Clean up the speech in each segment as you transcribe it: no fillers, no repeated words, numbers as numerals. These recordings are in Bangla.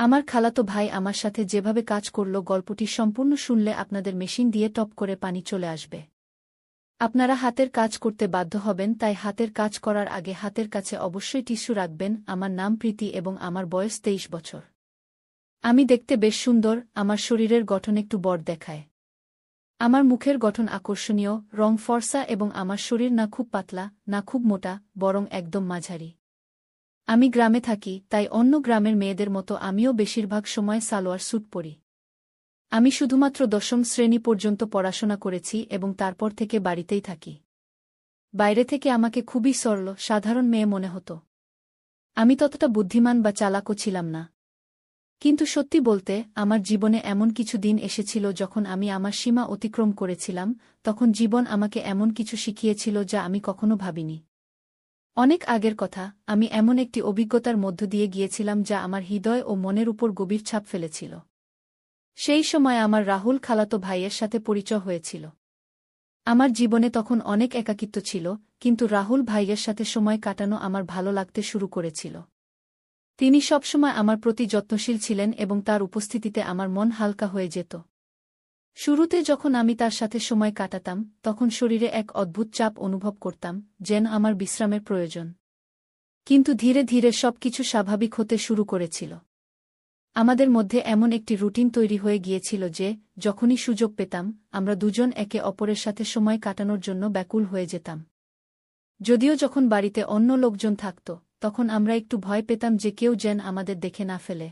আমার খালাতো ভাই আমার সাথে যেভাবে কাজ করল গল্পটি সম্পূর্ণ শুনলে আপনাদের মেশিন দিয়ে টপ করে পানি চলে আসবে। আপনারা হাতের কাজ করতে বাধ্য হবেন, তাই হাতের কাজ করার আগে হাতের কাছে অবশ্যই টিস্যু রাখবেন। আমার নাম প্রীতি এবং আমার বয়স 23 বছর। আমি দেখতে বেশ সুন্দর, আমার শরীরের গঠন একটু বড় দেখায়। আমার মুখের গঠন আকর্ষণীয়, রং ফর্সা এবং আমার শরীর না খুব পাতলা না খুব মোটা, বরং একদম মাঝারি। আমি গ্রামে থাকি, তাই অন্য গ্রামের মেয়েদের মতো আমিও বেশিরভাগ সময় সালোয়ার স্যুট পরি। আমি শুধুমাত্র 10ম শ্রেণী পর্যন্ত পড়াশোনা করেছি এবং তারপর থেকে বাড়িতেই থাকি। বাইরে থেকে আমাকে খুবই সরল, সাধারণ মেয়ে মনে হতো। আমি ততটা বুদ্ধিমান বা চালাকও ছিলাম না। কিন্তু সত্যি বলতে, আমার জীবনে এমন কিছু দিন এসেছিল যখন আমি আমার সীমা অতিক্রম করেছিলাম। তখন জীবন আমাকে এমন কিছু শিখিয়েছিল যা আমি কখনো ভাবিনি। অনেক আগের কথা, আমি এমন একটি অভিজ্ঞতার মধ্য দিয়ে গিয়েছিলাম যা আমার হৃদয় ও মনের উপর গভীর ছাপ ফেলেছিল। সেই সময় আমার রাহুল খালাতো ভাইয়ের সাথে পরিচয় হয়েছিল। আমার জীবনে তখন অনেক একাকিত্ব ছিল, কিন্তু রাহুল ভাইয়ের সাথে সময় কাটানো আমার ভালো লাগতে শুরু করেছিল। তিনি সবসময় আমার প্রতি যত্নশীল ছিলেন এবং তার উপস্থিতিতে আমার মন হালকা হয়ে যেত। শুরুতে যখন আমি তার সাথে সময় কাটাতাম, তখন শরীরে এক অদ্ভুত চাপ অনুভব করতাম, যেন আমার বিশ্রামের প্রয়োজন। কিন্তু ধীরে ধীরে সবকিছু স্বাভাবিক হতে শুরু করেছিল। আমাদের মধ্যে এমন একটি রুটিন তৈরি হয়ে গিয়েছিল যে, যখনই সুযোগ পেতাম, আমরা দুজন একে অপরের সাথে সময় কাটানোর জন্য ব্যাকুল হয়ে যেতাম। যদিও যখন বাড়িতে অন্য লোকজন থাকত, তখন আমরা একটু ভয় পেতাম যে কেউ যেন আমাদের দেখে না ফেলে।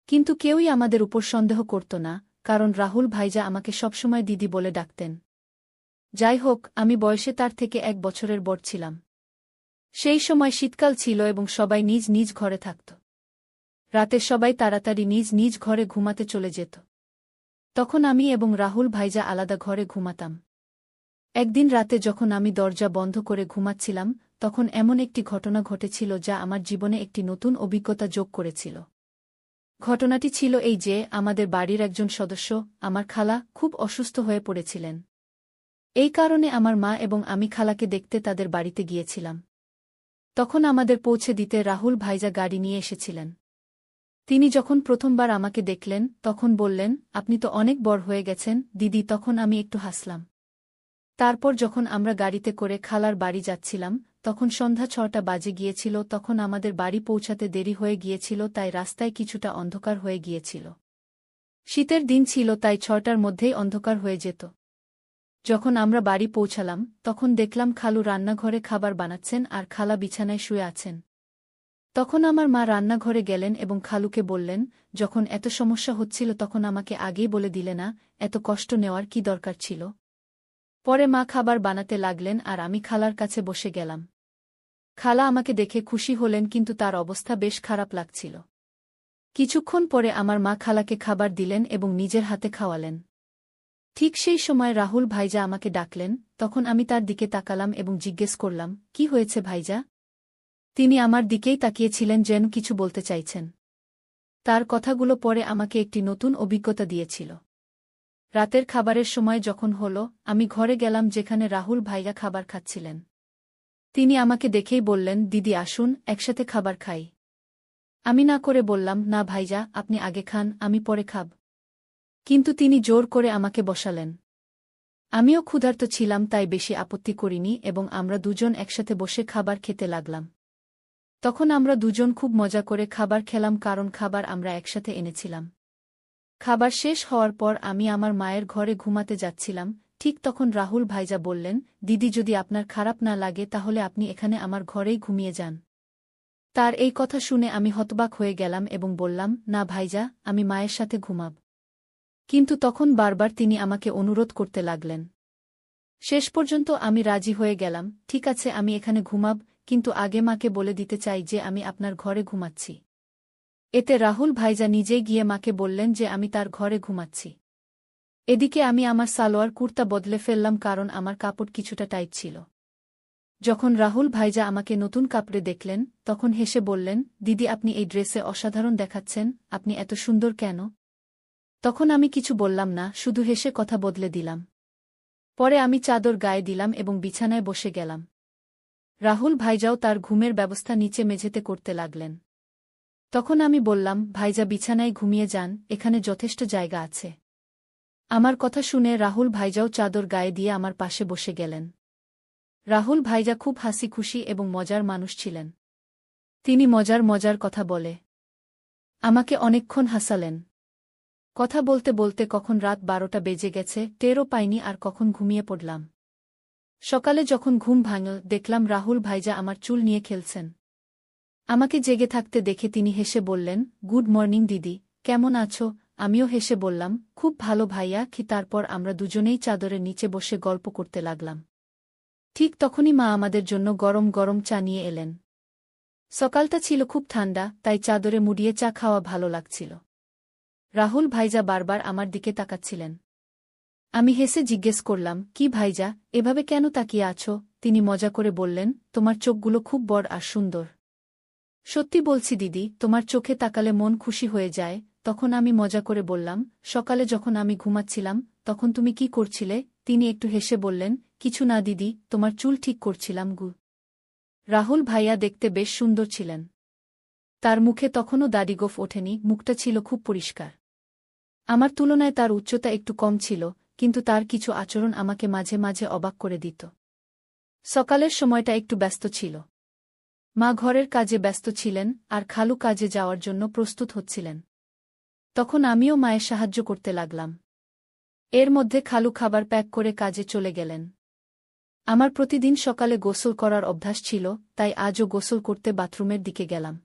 কিন্তু কেউই আমাদের উপর সন্দেহ করত না, কারণ রাহুল ভাইজা আমাকে সবসময় দিদি বলে ডাকতেন। যাই হোক, আমি বয়সে তার থেকে 1 বছরের বড় ছিলাম। সেই সময় শীতকাল ছিল এবং সবাই নিজ নিজ ঘরে থাকত। রাতে সবাই তাড়াতাড়ি নিজ নিজ ঘরে ঘুমাতে চলে যেত। তখন আমি এবং রাহুল ভাইজা আলাদা ঘরে ঘুমাতাম। একদিন রাতে যখন আমি দরজা বন্ধ করে ঘুমাচ্ছিলাম, তখন এমন একটি ঘটনা ঘটেছিল যা আমার জীবনে একটি নতুন অভিজ্ঞতা যোগ করেছিল। ঘটনাটি ছিল এই যে, আমাদের বাড়ির একজন সদস্য, আমার খালা, খুব অসুস্থ হয়ে পড়েছিলেন। এই কারণে আমার মা এবং আমি খালাকে দেখতে তাদের বাড়িতে গিয়েছিলাম। তখন আমাদের পৌঁছে দিতে রাহুল ভাইজা গাড়ি নিয়ে এসেছিলেন। তিনি যখন প্রথমবার আমাকে দেখলেন, তখন বললেন, আপনি তো অনেক বড় হয়ে গেছেন দিদি। তখন আমি একটু হাসলাম। তারপর যখন আমরা গাড়িতে করে খালার বাড়ি যাচ্ছিলাম, তখন সন্ধ্যা 6টা বাজে গিয়েছিল। তখন আমাদের বাড়ি পৌঁছাতে দেরি হয়ে গিয়েছিল, তাই রাস্তায় কিছুটা অন্ধকার হয়ে গিয়েছিল। শীতের দিন ছিল, তাই 6টার মধ্যেই অন্ধকার হয়ে যেত। যখন আমরা বাড়ি পৌঁছালাম, তখন দেখলাম খালু রান্নাঘরে খাবার বানাচ্ছেন আর খালা বিছানায় শুয়ে আছেন। তখন আমার মা রান্নাঘরে গেলেন এবং খালুকে বললেন, যখন এত সমস্যা হচ্ছিল তখন আমাকে আগেই বলে দিলে না, এত কষ্ট নেওয়ার কি দরকার ছিল। পরে মা খাবার বানাতে লাগলেন আর আমি খালার কাছে বসে গেলাম। খালা আমাকে দেখে খুশি হলেন, কিন্তু তার অবস্থা বেশ খারাপ লাগছিল। কিছুক্ষণ পরে আমার মা খালাকে খাবার দিলেন এবং নিজের হাতে খাওয়ালেন। ঠিক সেই সময় রাহুল ভাইজা আমাকে ডাকলেন। তখন আমি তার দিকে তাকালাম এবং জিজ্ঞেস করলাম, কি হয়েছে ভাইজা? তিনি আমার দিকেই তাকিয়েছিলেন, যেন কিছু বলতে চাইছেন। তার কথাগুলো পরে আমাকে একটি নতুন অভিজ্ঞতা দিয়েছিল। রাতের খাবারের সময় যখন হল, আমি ঘরে গেলাম যেখানে রাহুল ভাইয়া খাবার খাচ্ছিলেন। তিনি আমাকে দেখেই বললেন, দিদি আসুন, একসাথে খাবার খাই। আমি না করে বললাম, না ভাইজা, আপনি আগে খান, আমি পরে খাব। কিন্তু তিনি জোর করে আমাকে বসালেন। আমিও ক্ষুধার্ত ছিলাম, তাই বেশি আপত্তি করিনি এবং আমরা দুজন একসাথে বসে খাবার খেতে লাগলাম। তখন আমরা দুজন খুব মজা করে খাবার খেলাম, কারণ খাবার আমরা একসাথে এনেছিলাম। খাবার শেষ হওয়ার পর আমি আমার মায়ের ঘরে ঘুমাতে যাচ্ছিলাম। ঠিক তখন রাহুল ভাইজা বললেন, দিদি যদি আপনার খারাপ না লাগে তাহলে আপনি এখানে আমার ঘরেই ঘুমিয়ে যান। তার এই কথা শুনে আমি হতবাক হয়ে গেলাম এবং বললাম, না ভাইজা, আমি মায়ের সাথে ঘুমাব। কিন্তু তখন বারবার তিনি আমাকে অনুরোধ করতে লাগলেন। শেষ পর্যন্ত আমি রাজি হয়ে গেলাম, ঠিক আছে, আমি এখানে ঘুমাব, কিন্তু আগে মাকে বলে দিতে চাই যে আমি আপনার ঘরে ঘুমাচ্ছি। এতে রাহুল ভাইজা নিজেই গিয়ে মাকে বললেন যে আমি তার ঘরে ঘুমাচ্ছি। এদিকে আমি আমার সালোয়ার কুর্তা বদলে ফেললাম, কারণ আমার কাপড় কিছুটা টাইট ছিল। যখন রাহুল ভাইজা আমাকে নতুন কাপড়ে দেখলেন, তখন হেসে বললেন, দিদি আপনি এই ড্রেসে অসাধারণ দেখাচ্ছেন, আপনি এত সুন্দর কেন? তখন আমি কিছু বললাম না, শুধু হেসে কথা বদলে দিলাম। পরে আমি চাদর গায়ে দিলাম এবং বিছানায় বসে গেলাম। রাহুল ভাইজাও তার ঘুমের ব্যবস্থা নিচে মেঝেতে করতে লাগলেন। তখন আমি বললাম, ভাইজা বিছানায় ঘুমিয়ে যান, এখানে যথেষ্ট জায়গা আছে। আমার কথা শুনে রাহুল ভাইজাও চাদর গায়ে দিয়ে আমার পাশে বসে গেলেন। রাহুল ভাইজা খুব হাসি খুশি এবং মজার মানুষ ছিলেন। তিনি মজার মজার কথা বলে আমাকে অনেকক্ষণ হাসালেন। কথা বলতে বলতে কখন রাত 12টা বেজে গেছে টেরও পাইনি আর কখন ঘুমিয়ে পড়লাম। সকালে যখন ঘুম ভাঙল দেখলাম রাহুল ভাইজা আমার চুল নিয়ে খেলছেন। আমাকে জেগে থাকতে দেখে তিনি হেসে বললেন, গুড মর্নিং দিদি, কেমন আছো? আমিও হেসে বললাম, খুব ভালো ভাইয়া কি। তারপর আমরা দুজনেই চাদরের নিচে বসে গল্প করতে লাগলাম। ঠিক তখনই মা আমাদের জন্য গরম গরম চা নিয়ে এলেন। সকালটা ছিল খুব ঠান্ডা, তাই চাদরে মুড়িয়ে চা খাওয়া ভালো লাগছিল। রাহুল ভাইজা বারবার আমার দিকে তাকাচ্ছিলেন। আমি হেসে জিজ্ঞেস করলাম, কি ভাইজা, এভাবে কেন তাকিয়ে আছো? তিনি মজা করে বললেন, তোমার চোখগুলো খুব বড় আর সুন্দর। সত্যি বলছি দিদি, তোমার চোখে তাকালে মন খুশি হয়ে যায়। তখন আমি মজা করে বললাম, সকালে যখন আমি ঘুমাচ্ছিলাম তখন তুমি কি করছিলে? তিনি একটু হেসে বললেন, কিছু না দিদি, তোমার চুল ঠিক করছিলাম গু। রাহুল ভাইয়া দেখতে বেশ সুন্দর ছিলেন। তার মুখে তখনও দাড়িগোঁফ ওঠেনি, মুখটা ছিল খুব পরিষ্কার। আমার তুলনায় তার উচ্চতা একটু কম ছিল, কিন্তু তার কিছু আচরণ আমাকে মাঝে মাঝে অবাক করে দিত। সকালের সময়টা একটু ব্যস্ত ছিল। মা ঘরের কাজে ব্যস্ত ছিলেন আর খালু কাজে যাওয়ার জন্য প্রস্তুত হচ্ছিলেন। তখন আমিও মায়ের সাহায্য করতে লাগলাম। এর মধ্যে খালু খাবার প্যাক করে কাজে চলে গেলেন। আমার প্রতিদিন সকালে গোসল করার অভ্যাস ছিল, তাই আজও গোসল করতে বাথরুমের দিকে গেলাম।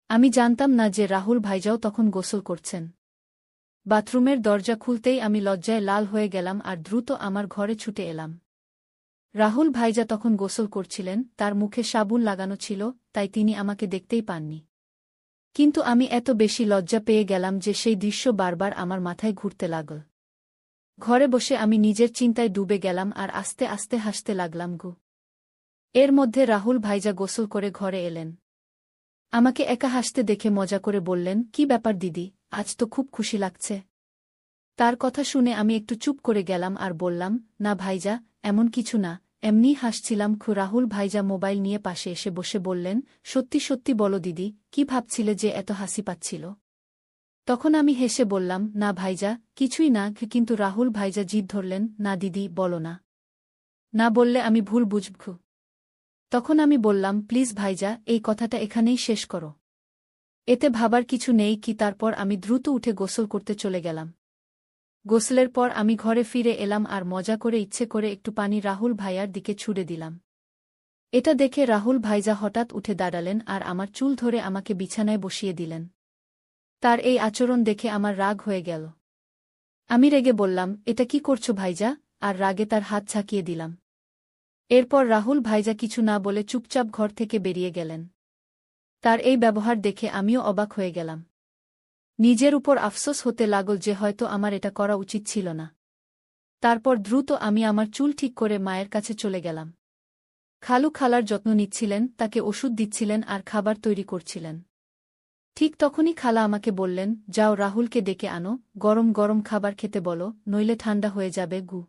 আমি জানতাম না যে রাহুল ভাইজাও তখন গোসল করছেন। বাথরুমের দরজা খুলতেই আমি লজ্জায় লাল হয়ে গেলাম আর দ্রুত আমার ঘরে ছুটে এলাম। রাহুল ভাইজা তখন গোসল করছিলেন, তার মুখে সাবুন লাগানো ছিল, তাই তিনি আমাকে দেখতেই পাননি। কিন্তু আমি এত বেশি লজ্জা পেয়ে গেলাম যে সেই দৃশ্য বারবার আমার মাথায় ঘুরতে লাগল। ঘরে বসে আমি নিজের চিন্তায় ডুবে গেলাম আর আস্তে আস্তে হাসতে লাগলাম গু। এর মধ্যে রাহুল ভাইজা গোসল করে ঘরে এলেন। আমাকে একা হাসতে দেখে মজা করে বললেন, কি ব্যাপার দিদি, আজ তো খুব খুশি লাগছে। তার কথা শুনে আমি একটু চুপ করে গেলাম আর বললাম, না ভাইজা, এমন কিছু না, এমনি হাসছিলাম। রাহুল ভাইজা মোবাইল নিয়ে পাশে এসে বসে বললেন, সত্যি সত্যি বলো দিদি, কি ভাবছিলে যে এত হাসি পাচ্ছিল? তখন আমি হেসে বললাম, না ভাইজা, কিছুই না। কিন্তু রাহুল ভাইজা জিদ ধরলেন, না দিদি, বলো না। না বললে আমি ভুল বুঝব। তখন আমি বললাম, প্লিজ ভাইজা, এই কথাটা এখানেই শেষ করো। এতে ভাবার কিছু নেই কি। তারপর আমি দ্রুত উঠে গোসল করতে চলে গেলাম। গোসলের পর আমি ঘরে ফিরে এলাম আর মজা করে ইচ্ছে করে একটু পানি রাহুল ভাইয়ার দিকে ছুড়ে দিলাম। এটা দেখে রাহুল ভাইজা হঠাৎ উঠে দাঁড়ালেন আর আমার চুল ধরে আমাকে বিছানায় বসিয়ে দিলেন। তার এই আচরণ দেখে আমার রাগ হয়ে গেল। আমি রেগে বললাম, এটা কি করছো ভাইজা? আর রাগে তার হাত ঝাঁকিয়ে দিলাম। এরপর রাহুল ভাইজা কিছু না বলে চুপচাপ ঘর থেকে বেরিয়ে গেলেন। তার এই ব্যবহার দেখে আমিও অবাক হয়ে গেলাম। নিজের উপর আফসোস হতে লাগল যে হয়তো আমার এটা করা উচিত ছিল না। তারপর দ্রুত আমি আমার চুল ঠিক করে মায়ের কাছে চলে গেলাম। খালু খালার যত্ন নিচ্ছিলেন, তাকে ওষুধ দিচ্ছিলেন আর খাবার তৈরি করছিলেন। ঠিক তখনই খালা আমাকে বললেন, যাও রাহুলকে ডেকে আনো, গরম গরম খাবার খেতে বলো, নইলে ঠান্ডা হয়ে যাবে গু।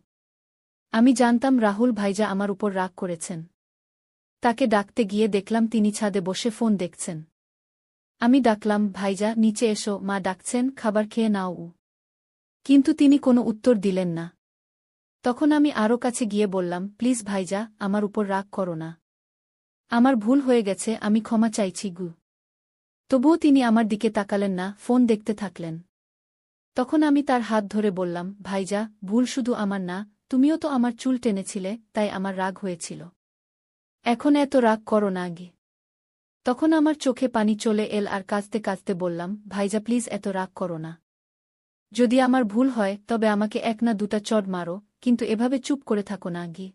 আমি জানতাম রাহুল ভাইজা আমার উপর রাগ করেছেন। তাকে ডাকতে গিয়ে দেখলাম তিনি ছাদে বসে ফোন দেখছেন। আমি ডাকলাম, ভাইজা নিচে এসো, মা ডাকছেন, খাবার খেয়ে নাও। কিন্তু তিনি কোনো উত্তর দিলেন না। তখন আমি আরও কাছে গিয়ে বললাম, প্লিজ ভাইজা, আমার উপর রাগ করো না। আমার ভুল হয়ে গেছে, আমি ক্ষমা চাইছি গু। তবুও তিনি আমার দিকে তাকালেন না, ফোন দেখতে থাকলেন। তখন আমি তার হাত ধরে বললাম, ভাইজা, ভুল শুধু আমার না, তুমিও তো আমার চুল টেনেছিলে, তাই আমার রাগ হয়েছিল। এখন এত রাগ করো না গে। তখন আমার চোখে পানি চলে এল আর কাঁদতে কাঁদতে বললাম, ভাইজা প্লিজ এত রাগ করো না। যদি আমার ভুল হয় তবে আমাকে এক না দুটা চড় মারো, কিন্তু এভাবে চুপ করে থাকো না গি।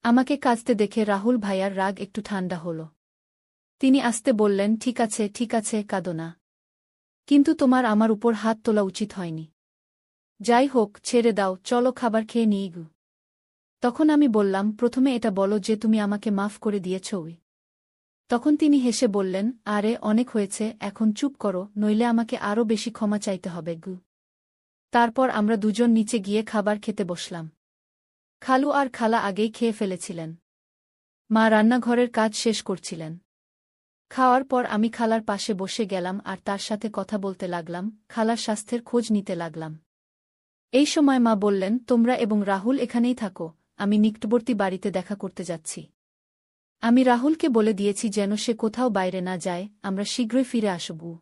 আমাকে কাঁদতে দেখে রাহুল ভাইয়ার রাগ একটু ঠান্ডা হল। তিনি আস্তে বললেন, ঠিক আছে, কাঁদো না। কিন্তু তোমার আমার উপর হাত তোলা উচিত হয়নি। যাই হোক, ছেড়ে দাও, চলো খাবার খেয়ে নিই গু। তখন আমি বললাম, প্রথমে এটা বলো যে তুমি আমাকে মাফ করে দিয়েছ। তখন তিনি হেসে বললেন, আরে অনেক হয়েছে, এখন চুপ করো, নইলে আমাকে আরও বেশি ক্ষমা চাইতে হবে গু। তারপর আমরা দুজন নিচে গিয়ে খাবার খেতে বসলাম। খালু আর খালা আগেই খেয়ে ফেলেছিলেন। মা রান্নাঘরের কাজ শেষ করছিলেন। খাওয়ার পর আমি খালার পাশে বসে গেলাম আর তার সাথে কথা বলতে লাগলাম, খালার স্বাস্থ্যের খোঁজ নিতে লাগলাম। এই সময় মা বললেন, তোমরা এবং রাহুল এখানেই থাকো, আমি নিকটবর্তী বাড়িতে দেখা করতে যাচ্ছি। আমি রাহুলকে বলে দিয়েছি যেন সে কোথাও বাইরে না যায়, আমরা শীঘ্রই ফিরে আসব।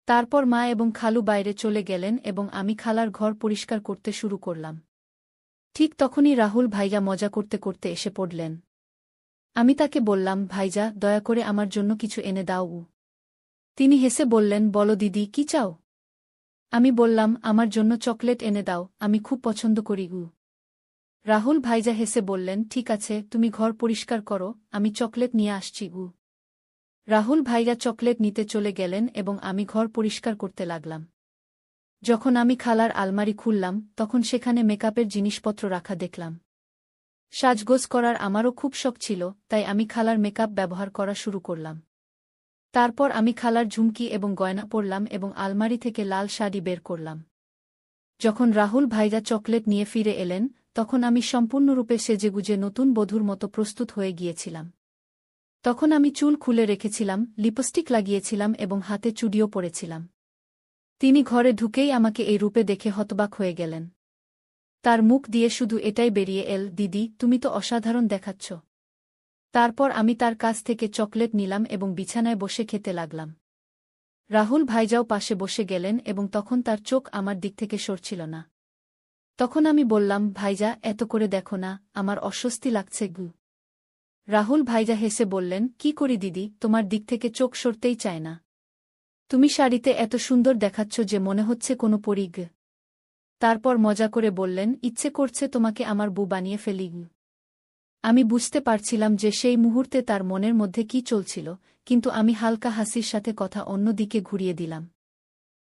তারপর মা এবং খালু বাইরে চলে গেলেন এবং আমি খালার ঘর পরিষ্কার করতে শুরু করলাম। ঠিক তখনই রাহুল ভাইয়া মজা করতে করতে এসে পড়লেন। আমি তাকে বললাম, ভাইজা, দয়া করে আমার জন্য কিছু এনে দাও। তিনি হেসে বললেন, বলো দিদি, কি চাও? আমি বললাম, আমার জন্য চকলেট এনে দাও, আমি খুব পছন্দ করি। রাহুল ভাইজা হেসে বললেন, ঠিক আছে, তুমি ঘর পরিষ্কার করো, আমি চকলেট নিয়ে আসছি। রাহুল ভাইয়া চকলেট নিতে চলে গেলেন এবং আমি ঘর পরিষ্কার করতে লাগলাম। যখন আমি খালার আলমারি খুললাম, তখন সেখানে মেকআপের জিনিসপত্র রাখা দেখলাম। সাজগোজ করার আমারও খুব শখ ছিল, তাই আমি খালার মেকআপ ব্যবহার করা শুরু করলাম। তারপর আমি খালার ঝুমকি এবং গয়না পরলাম এবং আলমারি থেকে লাল শাড়ি বের করলাম। যখন রাহুল ভাইরা চকলেট নিয়ে ফিরে এলেন, তখন আমি সম্পূর্ণরূপে সেজেগুজে নতুন বধূর মতো প্রস্তুত হয়ে গিয়েছিলাম। তখন আমি চুল খুলে রেখেছিলাম, লিপস্টিক লাগিয়েছিলাম এবং হাতে চুড়িও পরেছিলাম। তিনি ঘরে ঢুকেই আমাকে এই রূপে দেখে হতবাক হয়ে গেলেন। তার মুখ দিয়ে শুধু এটাই বেরিয়ে এল, দিদি, তুমি তো অসাধারণ দেখাচ্ছ। তারপর আমি তার কাছ থেকে চকলেট নিলাম এবং বিছানায় বসে খেতে লাগলাম। রাহুল ভাইজাও পাশে বসে গেলেন এবং তখন তার চোখ আমার দিক থেকে সরছিল না। তখন আমি বললাম, ভাইজা, এত করে দেখো না, আমার অস্বস্তি লাগছে। রাহুল ভাইজা হেসে বললেন, কি করি দিদি, তোমার দিক থেকে চোখ সরতেই চায় না। তুমি শাড়িতে এত সুন্দর দেখাচ্ছ যে মনে হচ্ছে কোনো পরী। তারপর মজা করে বললেন, ইচ্ছে করছে তোমাকে আমার বউ বানিয়ে ফেলি। আমি বুঝতে পারছিলাম যে সেই মুহূর্তে তার মনের মধ্যে কি চলছিল, কিন্তু আমি হালকা হাসির সাথে কথা অন্য দিকে ঘুরিয়ে দিলাম।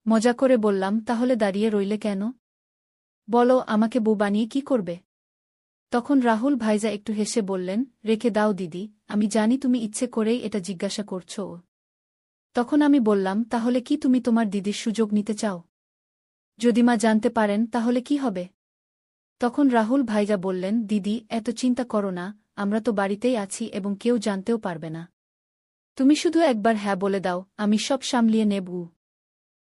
মজা করে বললাম, তাহলে দাঁড়িয়ে রইলে কেন? বলো, আমাকে বউ বানিয়ে কি করবে? তখন রাহুল ভাইজা একটু হেসে বললেন, রেখে দাও দিদি, আমি জানি তুমি ইচ্ছে করেই এটা জিজ্ঞাসা করছো। তখন আমি বললাম, তাহলে কি তুমি তোমার দিদির সুযোগ নিতে চাও? যদি মা জানতে পারেন তাহলে কি হবে? তখন রাহুল ভাইজা বললেন, দিদি, এত চিন্তা করো না, আমরা তো বাড়িতেই আছি এবং কেউ জানতেও পারবে না। তুমি শুধু একবার হ্যাঁ বলে দাও, আমি সব সামলিয়ে নেব।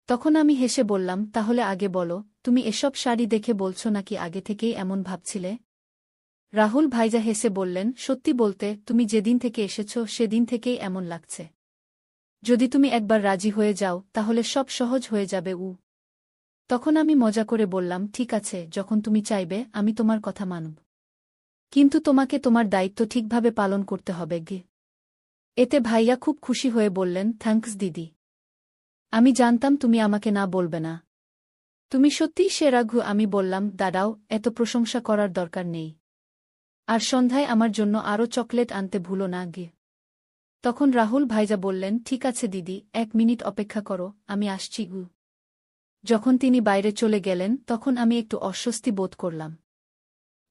তখন আমি হেসে বললাম, তাহলে আগে বলো, তুমি এসব শাড়ি দেখে বলছো নাকি আগে থেকেই এমন ভাবছিলে? রাহুল ভাইজা হেসে বললেন, সত্যি বলতে, তুমি যেদিন থেকে এসেছ সেদিন থেকেই এমন লাগছে। যদি তুমি একবার রাজি হয়ে যাও তাহলে সব সহজ হয়ে যাবে। তখন আমি মজা করে বললাম, ঠিক আছে, যখন তুমি চাইবে আমি তোমার কথা মানব। কিন্তু তোমাকে তোমার দায়িত্ব ঠিকভাবে পালন করতে হবে। এতে ভাইয়া খুব খুশি হয়ে বললেন, থ্যাঙ্কস দিদি। আমি জানতাম তুমি আমাকে না বলবে না। তুমি সত্যিই সেরা। আমি বললাম, দাঁড়াও, এত প্রশংসা করার দরকার নেই। আর সন্ধ্যায় আমার জন্য আরও চকলেট আনতে ভুলো না। তখন রাহুল ভাইজা বললেন, ঠিক আছে দিদি, 1 মিনিট অপেক্ষা করো, আমি আসছি। যখন তিনি বাইরে চলে গেলেন তখন আমি একটু অস্বস্তি বোধ করলাম।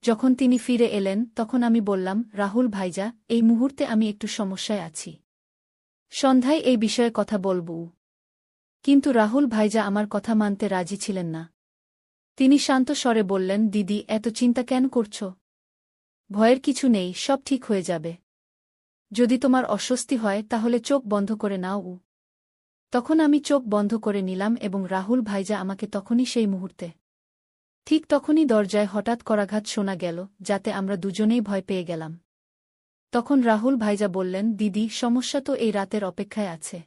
যখন তিনি ফিরে এলেন তখন আমি বললাম, রাহুল ভাইজা, এই মুহূর্তে আমি একটু সমস্যায় আছি। সন্ধ্যায় এই বিষয়ে কথা বলব। কিন্তু রাহুল ভাইজা আমার কথা মানতে রাজি ছিলেন না। তিনি শান্ত স্বরে বললেন, দিদি, এত চিন্তা কেন করছ? ভয়ের কিছু নেই, সব ঠিক হয়ে যাবে। যদি তোমার অস্বস্তি হয় তাহলে চোখ বন্ধ করে নাও। তখন আমি চোখ বন্ধ করে নিলাম এবং রাহুল ভাইজা আমাকে তখনই সেই মুহূর্তে। ঠিক তখনই দরজায় হঠাৎ করাঘাত শোনা গেল, যাতে আমরা দুজনেই ভয় পেয়ে গেলাম। তখন রাহুল ভাইজা বললেন, দিদি, সমস্যা তো এই রাতের অপেক্ষায় আছে।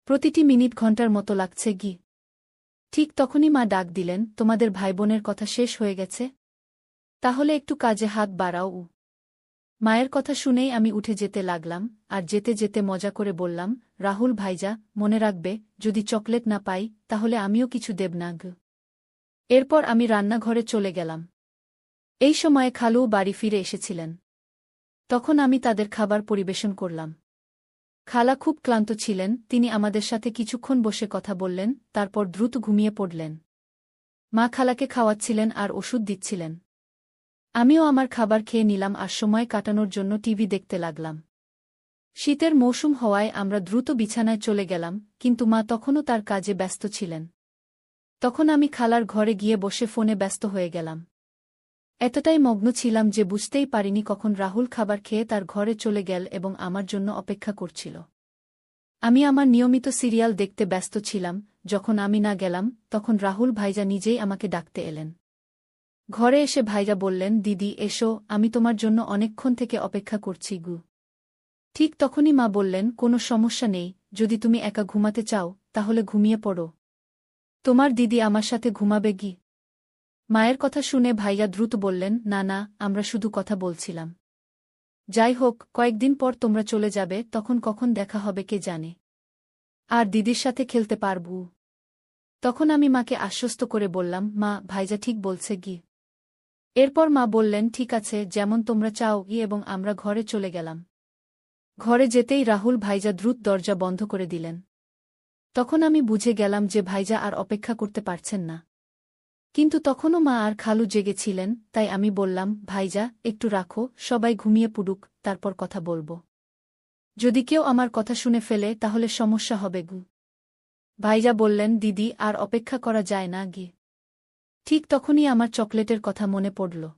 প্রতিটি মিনিট ঘন্টার মতো লাগছে। ঠিক তখনই মা ডাক দিলেন, তোমাদের ভাইবোনের কথা শেষ হয়ে গেছে? তাহলে একটু কাজে হাত বাড়াও। মায়ের কথা শুনেই আমি উঠে যেতে লাগলাম, আর যেতে যেতে মজা করে বললাম, রাহুল ভাইজা, মনে রাখবে, যদি চকলেট না পাই তাহলে আমিও কিছু দেব না। এরপর আমি রান্নাঘরে চলে গেলাম। এই সময়ে খালুও বাড়ি ফিরে এসেছিলেন। তখন আমি তাদের খাবার পরিবেশন করলাম। খালা খুব ক্লান্ত ছিলেন, তিনি আমাদের সাথে কিছুক্ষণ বসে কথা বললেন, তারপর দ্রুত ঘুমিয়ে পড়লেন। মা খালাকে খাওয়াচ্ছিলেন আর ওষুধ দিচ্ছিলেন। আমিও আমার খাবার খেয়ে নিলাম আর সময় কাটানোর জন্য টিভি দেখতে লাগলাম। শীতের মৌসুম হওয়ায় আমরা দ্রুত বিছানায় চলে গেলাম, কিন্তু মা তখনও তার কাজে ব্যস্ত ছিলেন। তখন আমি খালার ঘরে গিয়ে বসে ফোনে ব্যস্ত হয়ে গেলাম। এতটাই মগ্ন ছিলাম যে বুঝতেই পারিনি কখন রাহুল খাবার খেয়ে তার ঘরে চলে গেল এবং আমার জন্য অপেক্ষা করছিল। আমি আমার নিয়মিত সিরিয়াল দেখতে ব্যস্ত ছিলাম। যখন আমি না গেলাম তখন রাহুল ভাইজা নিজেই আমাকে ডাকতে এলেন। ঘরে এসে ভাইজা বললেন, দিদি এসো, আমি তোমার জন্য অনেকক্ষণ থেকে অপেক্ষা করছি গু। ঠিক তখনই মা বললেন, কোনো সমস্যা নেই, যদি তুমি একা ঘুমাতে চাও তাহলে ঘুমিয়ে পড়ো। তোমার দিদি আমার সাথে ঘুমাবে গি। মায়ের কথা শুনে ভাইয়া দ্রুত বললেন, না না, আমরা শুধু কথা বলছিলাম। যাই হোক, কয়েকদিন পর তোমরা চলে যাবে, তখন কখন দেখা হবে কে জানে। আর দিদির সাথে খেলতে পারবু। তখন আমি মাকে আশ্বস্ত করে বললাম, মা, ভাইজা ঠিক বলছে গি। এরপর মা বললেন, ঠিক আছে, যেমন তোমরা চাও গি, এবং আমরা ঘরে চলে গেলাম। ঘরে যেতেই রাহুল ভাইজা দ্রুত দরজা বন্ধ করে দিলেন। তখন আমি বুঝে গেলাম যে ভাইজা আর অপেক্ষা করতে পারছেন না। কিন্তু তখনও মা আর খালু জেগেছিলেন, তাই আমি বললাম, ভাইজা একটু রাখো, সবাই ঘুমিয়ে পড়ুক, তারপর কথা বলবো। যদি কেউ আমার কথা শুনে ফেলে তাহলে সমস্যা হবে গু। ভাইজা বললেন, দিদি আর অপেক্ষা করা যায় না গি। ঠিক তখনই আমার চকলেটের কথা মনে পড়ল।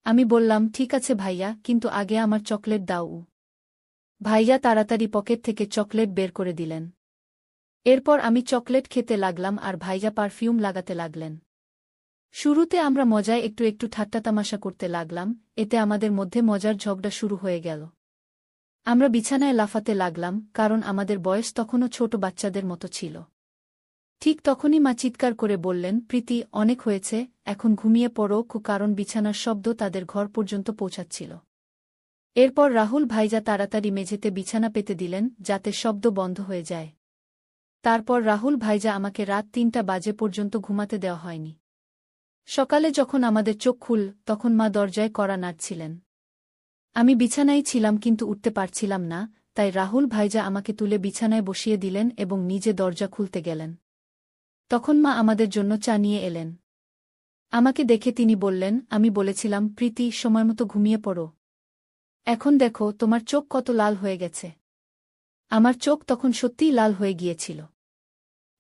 আমি বললাম, ঠিক আছে ভাইয়া, কিন্তু আগে আমার চকলেট দাও। ভাইয়া তাড়াতাড়ি পকেট থেকে চকলেট বের করে দিলেন। এরপর আমি চকলেট খেতে লাগলাম আর ভাইজা পারফিউম লাগাতে লাগলেন। শুরুতে আমরা মজায় একটু একটু ঠাট্টাতামাশা করতে লাগলাম, এতে আমাদের মধ্যে মজার ঝগড়া শুরু হয়ে গেল। আমরা বিছানায় লাফাতে লাগলাম, কারণ আমাদের বয়স তখনও ছোট বাচ্চাদের মতো ছিল। ঠিক তখনই মা চিৎকার করে বললেন, প্রীতি, অনেক হয়েছে, এখন ঘুমিয়ে পড়ো, কারণ বিছানার শব্দ তাদের ঘর পর্যন্ত পৌঁছাচ্ছিল। এরপর রাহুল ভাইজা তাড়াতাড়ি মেঝেতে বিছানা পেতে দিলেন, যাতে শব্দ বন্ধ হয়ে যায়। তারপর রাহুল ভাইজা আমাকে রাত ৩টা বাজে পর্যন্ত ঘুমাতে দেওয়া হয়নি। সকালে যখন আমাদের চোখ খুল, তখন মা দরজায় কড়া নাড়ছিলেন। আমি বিছানায় ছিলাম কিন্তু উঠতে পারছিলাম না, তাই রাহুল ভাইজা আমাকে তুলে বিছানায় বসিয়ে দিলেন এবং নিজে দরজা খুলতে গেলেন। তখন মা আমাদের জন্য চা নিয়ে এলেন। আমাকে দেখে তিনি বললেন, আমি বলেছিলাম প্রীতি, সময়মতো ঘুমিয়ে পড়ো। এখন দেখো তোমার চোখ কত লাল হয়ে গেছে। আমার চোখ তখন সত্যিই লাল হয়ে গিয়েছিল।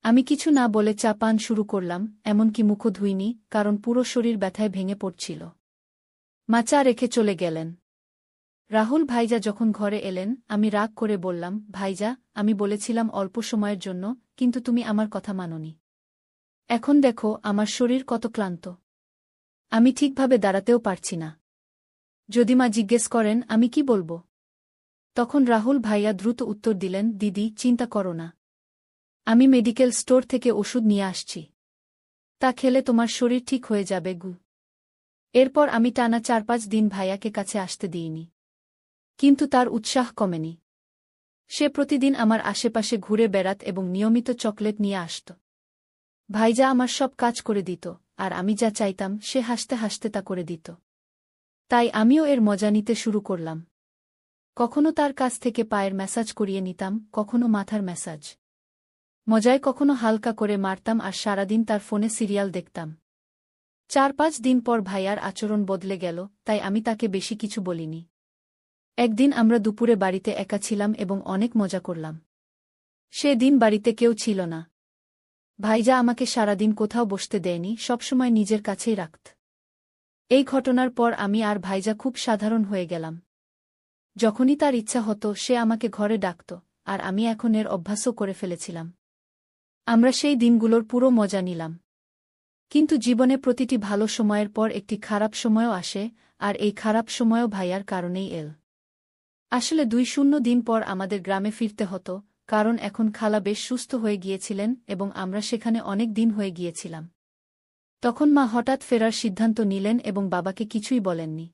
আমি কিছু না বলে চা পান শুরু করলাম, এমনকি মুখও ধুইনি, কারণ পুরো শরীর ব্যথায় ভেঙে পড়ছিল। মা চা রেখে চলে গেলেন। রাহুল ভাইজা যখন ঘরে এলেন, আমি রাগ করে বললাম, ভাইজা, আমি বলেছিলাম অল্প সময়ের জন্য, কিন্তু তুমি আমার কথা মানোনি। এখন দেখো আমার শরীর কত ক্লান্ত। আমি ঠিকভাবে দাঁড়াতেও পারছি না। যদি মা জিজ্ঞেস করেন আমি কি বলবো? তখন রাহুল ভাইয়া দ্রুত উত্তর দিলেন, দিদি, চিন্তা করো না। আমি মেডিকেল স্টোর থেকে ওষুধ নিয়ে আসছি। তা খেলে তোমার শরীর ঠিক হয়ে যাবে গু। এরপর আমি টানা ৪-৫ দিন ভাইয়াকে কাছে আসতে দিইনি। কিন্তু তার উৎসাহ কমেনি। সে প্রতিদিন আমার আশেপাশে ঘুরে বেড়াত এবং নিয়মিত চকলেট নিয়ে আসত। ভাইজা আমার সব কাজ করে দিত, আর আমি যা চাইতাম সে হাসতে হাসতে তা করে দিত। তাই আমিও এর মজা নিতে শুরু করলাম। কখনো তার কাছ থেকে পায়ের ম্যাসাজ করিয়ে নিতাম, কখনো মাথার ম্যাসাজ। মজায় কখনো হালকা করে মারতাম আর সারাদিন তার ফোনে সিরিয়াল দেখতাম। ৪-৫ দিন পর ভাইয়ার আচরণ বদলে গেল, তাই আমি তাকে বেশি কিছু বলিনি। একদিন আমরা দুপুরে বাড়িতে একা ছিলাম এবং অনেক মজা করলাম। সে দিন বাড়িতে কেউ ছিল না। ভাইজা আমাকে সারাদিন কোথাও বসতে দেয়নি, সবসময় নিজের কাছেই রাখত। এই ঘটনার পর আমি আর ভাইজা খুব সাধারণ হয়ে গেলাম। যখনই তার ইচ্ছা হতো সে আমাকে ঘরে ডাকত, আর আমি এখন এর অভ্যাসও করে ফেলেছিলাম। আমরা সেই দিনগুলোর পুরো মজা নিলাম। কিন্তু জীবনে প্রতিটি ভালো সময়ের পর একটি খারাপ সময়ও আসে, আর এই খারাপ সময়ও ভাইয়ার কারণেই এল। আসলে ২-০ দিন পর আমাদের গ্রামে ফিরতে হতো, কারণ এখন খালা বেশ সুস্থ হয়ে গিয়েছিলেন এবং আমরা সেখানে অনেক দিন হয়ে গিয়েছিলাম। তখন মা হঠাৎ ফেরার সিদ্ধান্ত নিলেন এবং বাবাকে কিছুই বলেননি।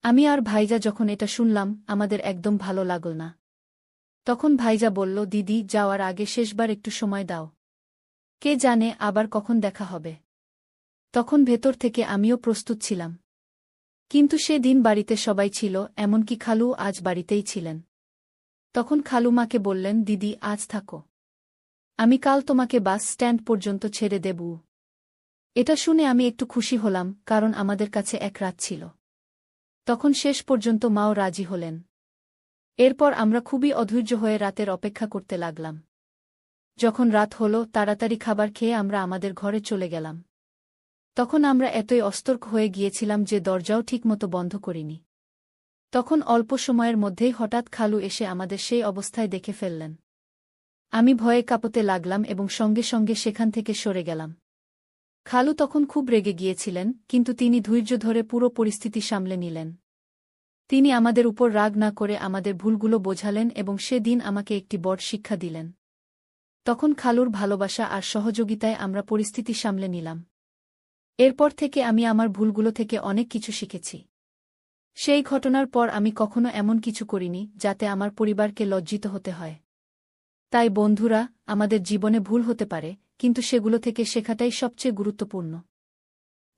আমি আর ভাইজা যখন এটা শুনলাম, আমাদের একদম ভালো লাগল না। তখন ভাইজা বলল, দিদি, যাওয়ার আগে শেষবার একটু সময় দাও। কে জানে আবার কখন দেখা হবে। তখন ভেতর থেকে আমিও প্রস্তুত ছিলাম। কিন্তু সে দিন বাড়িতে সবাই ছিল, এমনকি খালু আজ বাড়িতেই ছিলেন। তখন খালু মাকে বললেন, দিদি, আজ থাকো। আমি কাল তোমাকে বাস স্ট্যান্ড পর্যন্ত ছেড়ে দেব। এটা শুনে আমি একটু খুশি হলাম, কারণ আমাদের কাছে এক রাত ছিল। তখন শেষ পর্যন্ত মাও রাজি হলেন। এরপর আমরা খুবই অধৈর্য হয়ে রাতের অপেক্ষা করতে লাগলাম। যখন রাত হল, তাড়াতাড়ি খাবার খেয়ে আমরা আমাদের ঘরে চলে গেলাম। তখন আমরা এতই অস্তর্ক হয়ে গিয়েছিলাম যে দরজাও ঠিকমতো বন্ধ করিনি। তখন অল্প সময়ের মধ্যেই হঠাৎ খালু এসে আমাদের সেই অবস্থায় দেখে ফেললেন। আমি ভয়ে কাঁপতে লাগলাম এবং সঙ্গে সঙ্গে সেখান থেকে সরে গেলাম। খালু তখন খুব রেগে গিয়েছিলেন, কিন্তু তিনি ধৈর্য ধরে পুরো পরিস্থিতি সামলে নিলেন। তিনি আমাদের উপর রাগ না করে আমাদের ভুলগুলো বোঝালেন এবং সেদিন আমাকে একটি বড় শিক্ষা দিলেন। তখন খালুর ভালোবাসা আর সহযোগিতায় আমরা পরিস্থিতি সামলে নিলাম। এরপর থেকে আমি আমার ভুলগুলো থেকে অনেক কিছু শিখেছি। সেই ঘটনার পর আমি কখনো এমন কিছু করিনি যাতে আমার পরিবারকে লজ্জিত হতে হয়। তাই বন্ধুরা, আমাদের জীবনে ভুল হতে পারে, কিন্তু সেগুলো থেকে শেখাটাই সবচেয়ে গুরুত্বপূর্ণ।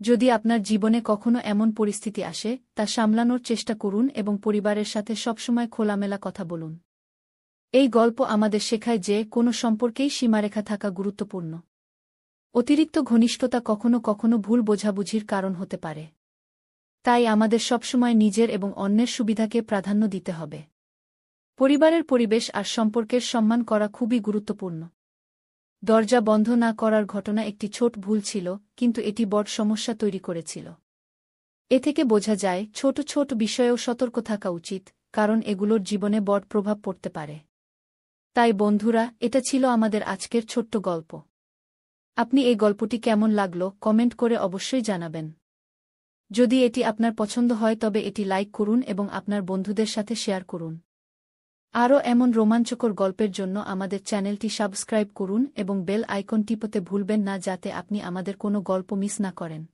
যদি আপনার জীবনে কখনো এমন পরিস্থিতি আসে, তা সামলানোর চেষ্টা করুন এবং পরিবারের সাথে সবসময় খোলামেলা কথা বলুন। এই গল্প আমাদের শেখায় যে কোনো সম্পর্কেই সীমারেখা থাকা গুরুত্বপূর্ণ। অতিরিক্ত ঘনিষ্ঠতা কখনো কখনো ভুল বোঝাবুঝির কারণ হতে পারে। তাই আমাদের সবসময় নিজের এবং অন্যের সুবিধাকে প্রাধান্য দিতে হবে। পরিবারের পরিবেশ আর সম্পর্কের সম্মান করা খুবই গুরুত্বপূর্ণ। দরজা বন্ধ না করার ঘটনা একটি ছোট ভুল ছিল, কিন্তু এটি বড় সমস্যা তৈরি করেছিল। এ থেকে বোঝা যায় ছোট ছোট বিষয়েও সতর্ক থাকা উচিত, কারণ এগুলোর জীবনে বড় প্রভাব পড়তে পারে। তাই বন্ধুরা, এটা ছিল আমাদের আজকের ছোট্ট গল্প। আপনি এই গল্পটি কেমন লাগলো কমেন্ট করে অবশ্যই জানাবেন। যদি এটি আপনার পছন্দ হয় তবে এটি লাইক করুন এবং আপনার বন্ধুদের সাথে শেয়ার করুন। আরও এমন রোমাঞ্চকর গল্পের জন্য আমাদের চ্যানেলটি সাবস্ক্রাইব করুন এবং বেল আইকন টিপতে ভুলবেন না যাতে আপনি আমাদের কোনো গল্প মিস না করেন।